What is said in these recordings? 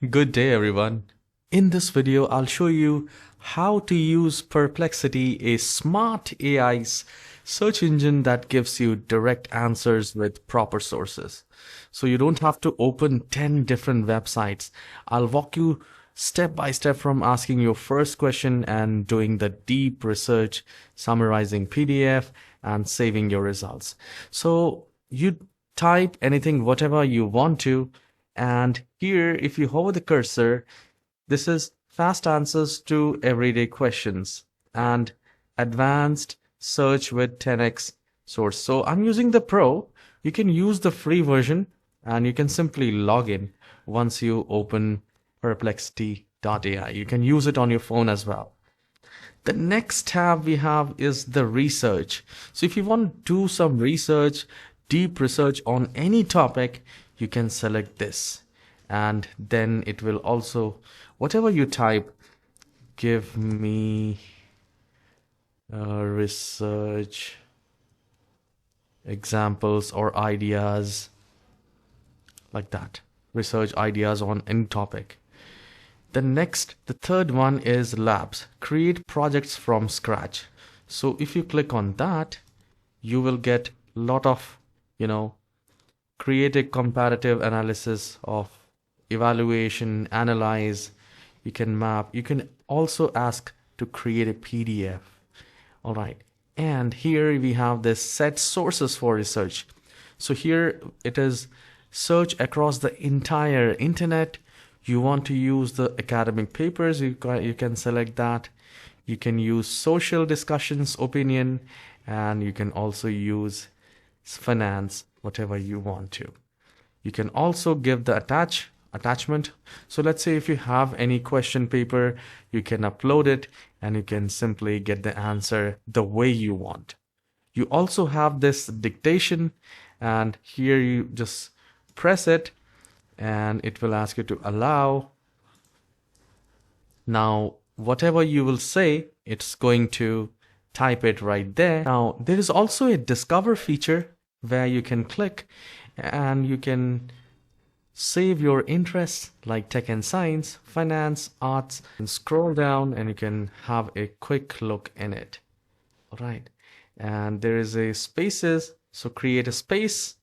Good day, everyone. In this video, I'll show you how to use Perplexity, a smart AI search engine that gives you direct answers with proper sources. So you don't have to open 10 different websites. I'll walk you step by step from asking your first question and doing the deep research, summarizing PDF and saving your results. So you type anything, whatever you want to. And here, if you hover the cursor, this is fast answers to everyday questions and advanced search with 10x source. So I'm using the Pro. You can use the free version and you can simply log in once you open Perplexity.ai. You can use it on your phone as well. The next tab we have is the research. So if you want to do some research, deep research on any topic, you can select this, and then it will also, whatever you type, give me research examples or ideas, like that. Research ideas on any topic. The third one is labs. Create projects from scratch. So if you click on that, you will get a lot of, create a comparative analysis of evaluation, analyze, you can map, you can also ask to create a PDF. All right. And here we have this set sources for research. So here it is search across the entire internet. You want to use the academic papers, you can select that. You can use social discussions, opinion, and you can also use finance, whatever you want to. You can also give the attachment. So let's say if you have any question paper, you can upload it and you can simply get the answer the way you want. You also have this dictation, and here you just press it and it will ask you to allow. Now whatever you will say, it's going to type it right there. Now there is also a discover feature where you can click and you can save your interests like tech and science, finance, arts, and scroll down and you can have a quick look in it. All right. And there is a spaces. So create a space.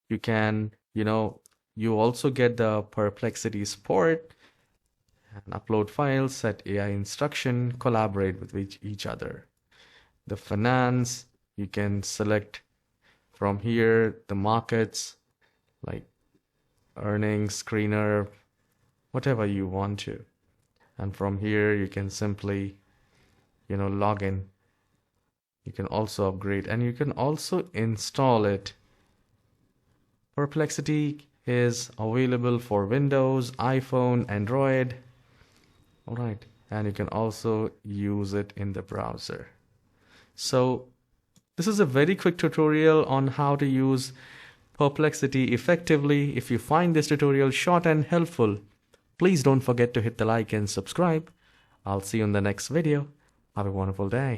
You can, you also get the Perplexity support and upload files, set AI instruction, collaborate with each other. The finance, you can select from here the markets like earnings, screener, whatever you want to. And from here you can simply, log in. You can also upgrade and you can also install it. Perplexity is available for Windows, iPhone, Android. All right. And you can also use it in the browser. So this is a very quick tutorial on how to use Perplexity effectively. If you find this tutorial short and helpful, please don't forget to hit the like and subscribe. I'll see you in the next video. Have a wonderful day.